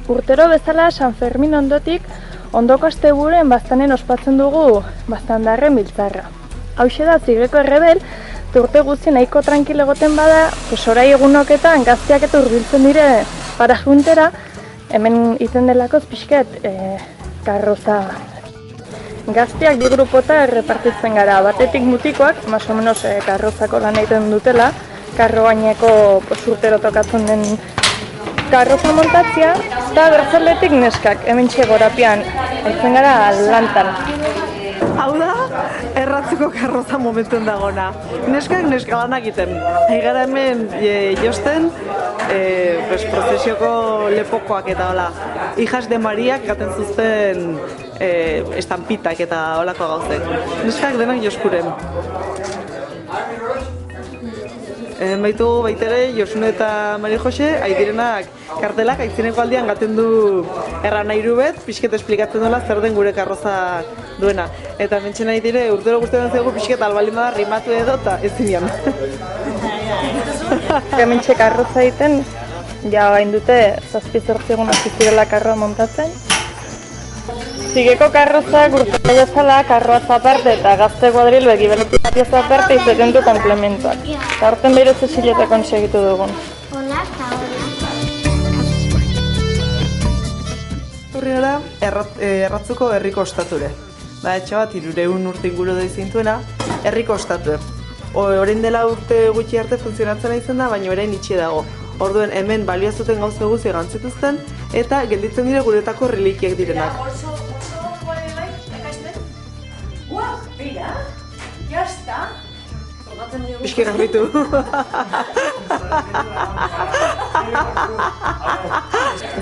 Urtero bezala San Fermin ondotik, ondoko asteburuan baztanen ospatzen dugu baztandarren biltzarra. Hauxe da Zigreko Errebel, urte guzti nahiko tranquilo egoten bada, orai egunoketan gazteak eta hurbiltzen dire parajuntera, hemen iten delakoz pixket karroza. Gazteak bi grupota repartitzen gara, batetik mutikoak, más o menos karrozako lan egiten dutela, karro gaineko urtero tokatzen den karroza montatzia, eta bertzaletik neskak, hemen gorapian, aitzen gara lantan. Hau da, erratzuko karroza momentuen dagona. Neskak lanak egiten. Gara hemen josten, prozesioko lepokoak eta hola. Hijas de Mariak gaten zuzten estampitak eta holako gauzek. Neskak denak joskuren. Baitu baitere, Josune eta Mari Jose, aidirenak kartelak aitzineko aldian gaten du erranairu bet, pixket esplikatzen dola zer den gure karroza duena. Eta mentxen nahi dire, urtero guztetan zego pixket albalin bada rimatu edo eta ez zinean. Hementxe karroza egiten, ja gain dute zazpizortzi egun azizirela karroa montatzen. Zigeko karrozak urtero jazala karroaz aparte eta gazte kuadril begibeletiz aparte izaten du komplementuak. Eta horten behiruz esileta konsegitu dugun. Hola eta hola. Horri gara, erratzuko herriko ostature. Da, etxe bat, 300 urte inguru da izintuena, herriko ostatue. Orain dela urte gutxi arte funtzionatzen izan da, baina orain itxi dago. Orduen hemen balioa zuten gauza guzi gantzituzten eta gelditzen dire guretako relikiak direnak. Pixke garbitu.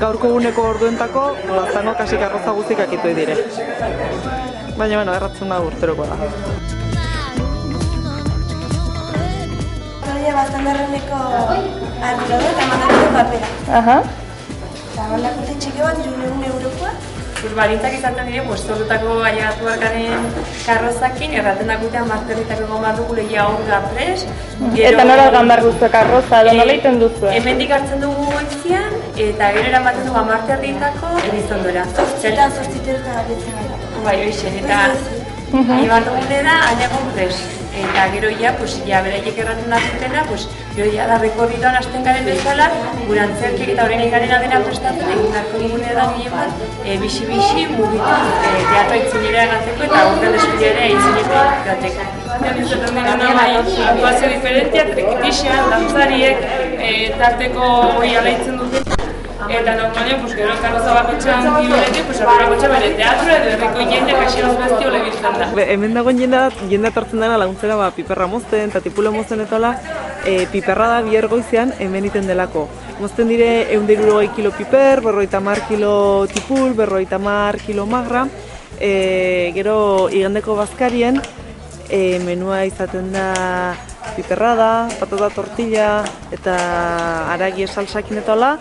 Gaurko eguneko orduentako, baztango kasi karroza guztik akitu dire. Baina, erratzen da urterokoa da. Baztandarreneko arlo eta mandarreko papera. Eta holako txiki bat, 100 eurokoa. Balintzak izaten dire, zorrutako ailegatu barkaren karrozakin, erraten dakutean marterritako egon dugu lehia hor da pres. Eta nola egan behar duzu karroza, edo nola egiten duzu? Hemendik hartzen dugu goizian, eta gero eramaten dugu marterritako Elizondora. Zortziterta abitzen gara. Bai, hoixen, eta iban dugune da, ailegon pres. Eta gero beraiek erraten dazutena, gero da rekorridoan hasten garen bezala, gure antzerkiak eta horrein egarena dena prestatzen, egin darko dugune da ginen bat, bixi-bixi mugitu teatro itzinera egateko eta horren desfilera itzinera egateko. Izaten dena bai, aktuazio diferentia, trikitixean, dantzariek, tarteko hori alaitzen dute. Eta normalean, gero karroza bakotxean gibelete, bakotxa bere teatro edo herriko jendeak asiraz bezti hole biztan da. Hemen dagoen jende etortzen dena laguntzera piperra mozten eta tipule mozten eta hola, piperra da bihar goizean hemen iten delako. Mozten dire 160 kilo piper, 50 kilo tipul, 50 kilo magra. Gero igandeko bazkarien menua izaten da piperrada, patata tortilla eta aragie salsakin eta hola.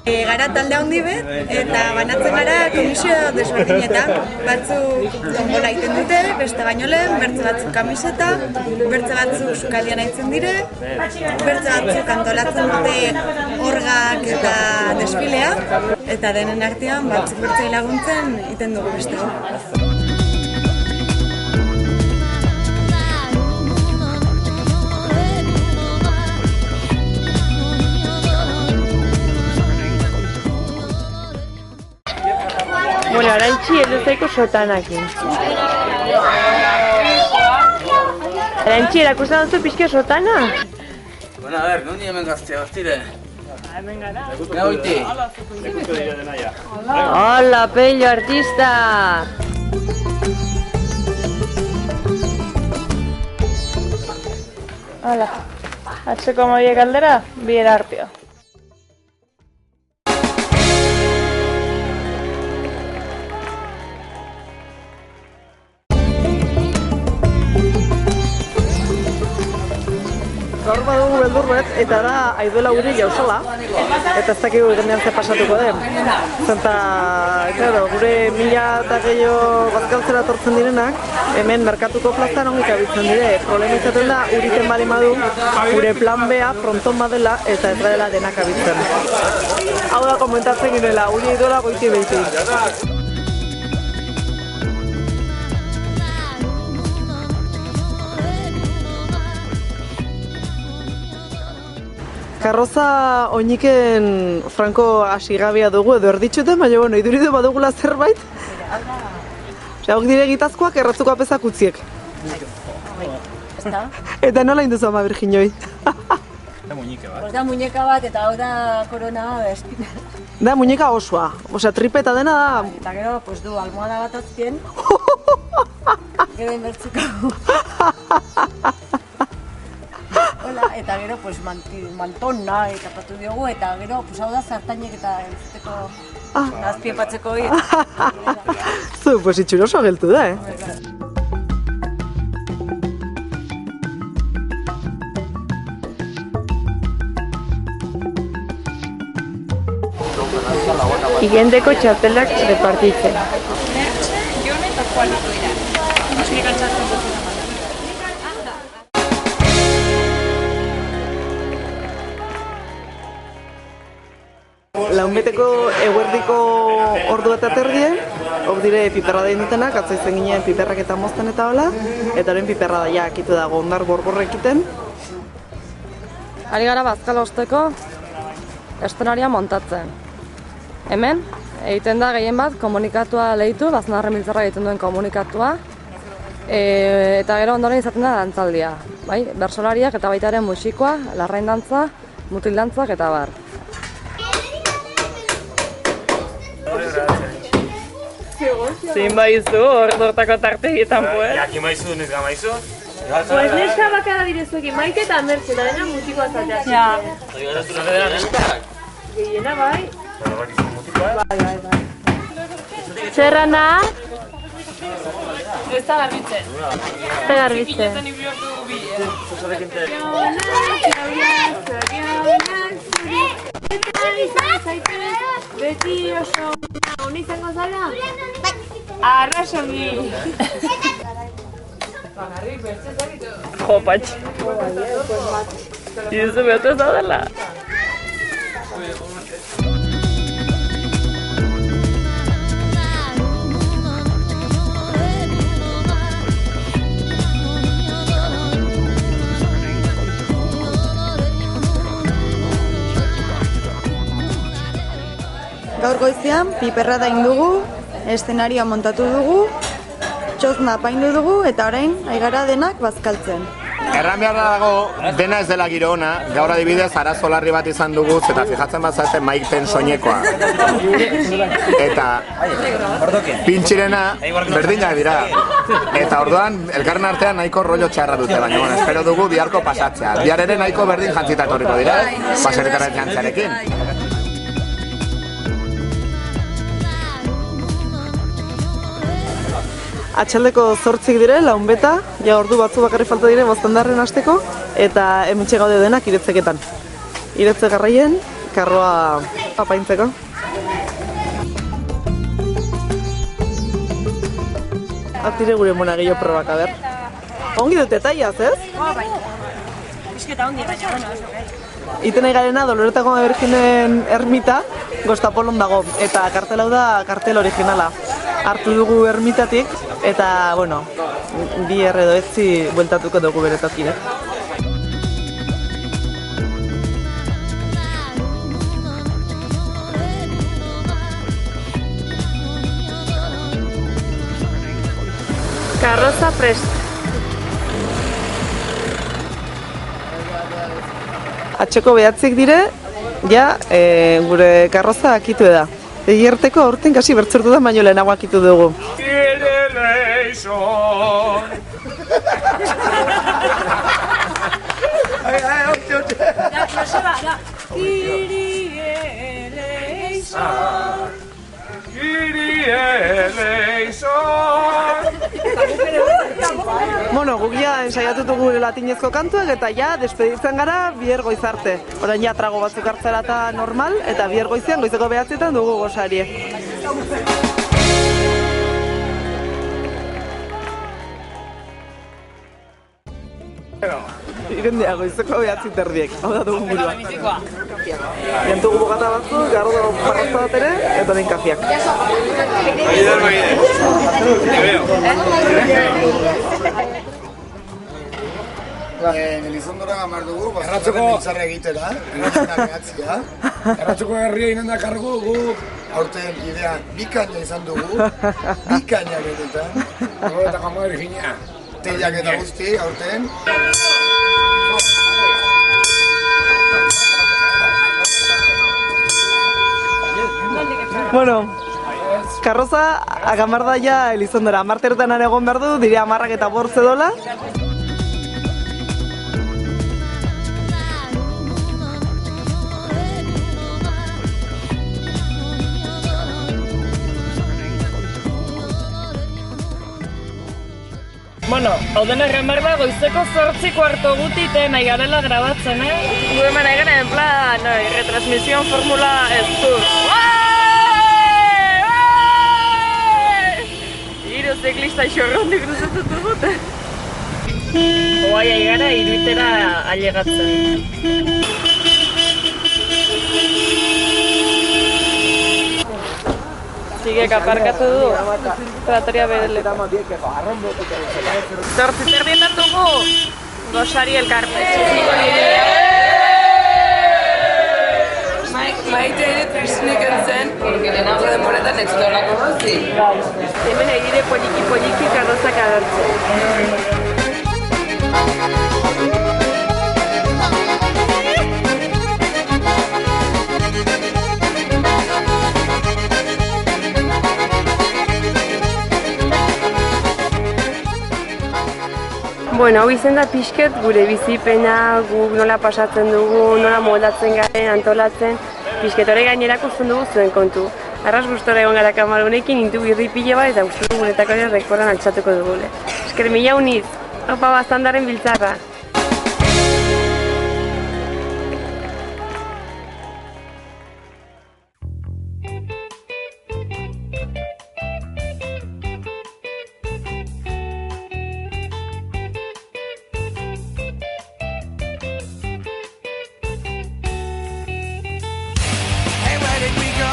Gara talde handi bet, eta banatzen gara komisio desberdinetan. Batzuk tombola egiten dute, beste baino lehen, bertze batzuk kamiseta, bertze batzuk sukaldian aitzen dire, bertze batzuk antolatzen dute orgak eta desfilea, eta denen artean batzuk bertzei laguntzen egiten dugu beste. Bueno, Arantxi, ez zaiko sotanakin. Arantxi, erakusten duzu pixka sotana? Bueno, a ver, nondi hemen gaztea, bastire? Hemen gara. Gina goiti? Hola, Pello, artista! Hola. Atzeko moiek aldera, biera artio. gaur badugu beldurret, eta da aiduela uri jauzala, eta ez dakigu egenean ze pasatuko den. Zenta, claro, gure 1000 eta gehiago bazkaltzera tortzen direnak, hemen merkatuko plazan ongik abitzen dire. Problema izaten da, uriten bali madu, gure plan B-a pronton badela eta ez dela denak abitzen. Hau da komentatzen girela, uri aiduela goiti behiti. Karroza oiniken franko hasigabea dugu edo erditxuten, baina bueno, iduridu badugula zerbait. Hauek dire gitazkoak erratzuko apezak utziek. Eta nola induzu ama Virginioi? Da muñeka bat. Da muñeka bat eta hau da korona espina. Da muñeka osoa, osea tripeta dena da. Eta gero, pues du almohada bat azpien. Gero inbertzuko. Hola, eta gero, pues, mantona eta patu diogu, eta gero, pues, hau da zartainek eta entzuteko azpiepatzeko hori. Zu, pues, itxuroso geltu da, Igendeko txapelak repartitzen. Jon eta kualiko dira. Muskik antzatzen dut. Launbeteko eguerdiko ordu eta terdien, hor dire piperra da indutenak, atzaizen ginen piperrak eta mozten eta hola, eta horren piperra da ja akitu dago ondar borborrekiten. Ari gara bazkal osteko estenaria montatzen. Hemen, egiten da gehien bat komunikatua lehitu, Baznarren Biltzarra egiten duen komunikatua, eta gero ondoren izaten da dantzaldia. Bai? Bersolariak eta baita ere musikoa, larrain dantza, mutil dantzak eta bar. Zein baizu, ordortako tartegietan poet? Jakin maizu, neska maizu? Pues neska bakara direzuekin, Maite eta Mertxe, eta dena mutikoa zatea. Ja. Gaitu nahi dela neskak? Gehiena bai. Bai. Zerrana? Ez da garbitzen. Ez da garbitzen. Beti oso hona izango zara? Arrasongi. Jo, patx. Iduzu behatu ez da dela. Gaur goizean, piperra dain dugu, eszenaria montatu dugu, txozna apaindu dugu eta orain aigara denak bazkaltzen. Erran behar dago dena ez dela giro ona, gaur adibidez arazo larri bat izan dugu, eta fijatzen bazate Maiken soinekoa. Eta pintxirena berdinak dira. Eta orduan elkarren artean nahiko rollo txarra dute, baina bueno, espero dugu biharko pasatzea. Bihar ere nahiko berdin jantzita etorriko dira, baserritarren jantzarekin. Atxaldeko 8 dire, launbeta, ja ordu batzu bakarri falta dire Boztandarren hasteko, eta hementxe gaude denak iretzeketan. Iretze garraien, karroa apaintzeko. Atire gure mona gehiago probak, a ber. Ongi dute taiaz, ez? Bai. Bizketa ondi, baina, bueno, oso Iten egarena Doloretako Berginen ermita, Gostapolon dago, eta kartel hau da kartel originala. Hartu dugu ermitatik, eta, bueno, bi edo etzi bueltatuko dugu bere tokire. Karroza prest. Atxeko behatzik dire, ja, gure karroza akitu da. Egierteko aurten kasi bertzurtu da, baino lehenago akitu dugu. Bueno, guk ja ensaiatutu gure latinezko kantuak eta ja despeditzen gara bihar goiz arte. Orain ja trago batzuk hartzera eta normal eta bihar goizean goizeko 9etan dugu gosarie. Irendia goizeko 9:30, hau da dugun burua. Jantugu bogata batzuk, garro parrazta bat ere, eta den kafiak. Elizondora gamar dugu, Erratxoko biltzarra egitera, Erratxoko herria inen dakargu guk aurten idea bikaina izan dugu, bikaina betetan, eta gamar egina. Teiak eta guzti aurten. Bueno, karroza agamarda ja Elizondora, 10 egon behar du, dire 10 eta 5 dola. Bueno, hau dena gamarda goizeko 8:15 gutite nahi garela grabatzen, Gu hemen egin en plan, retransmisión formula ez du. Hiru ziklista xorrondi kruzatutu dute. Oai gara iruitera ailegatzen. Sigek aparkatu du, tratoria bedele. 8:30 datugu, gosari elkarte. Maite ere prisinek entzen, porque lehenago demoretan ez dut olako gauzi. Hemen egire poliki karrozak agertzen. Bueno, hau izen da pixket gure bizipena, guk nola pasatzen dugu, nola moldatzen garen, antolatzen, pixket hori gainerako zen dugu zuen kontu. Arras gustora egon gara kamarunekin, intu birri pile bat eta uste dugu guretako ere rekordan altxatuko dugule. Esker mila uniz, opa bastandaren biltzarra. Hey, where did we go?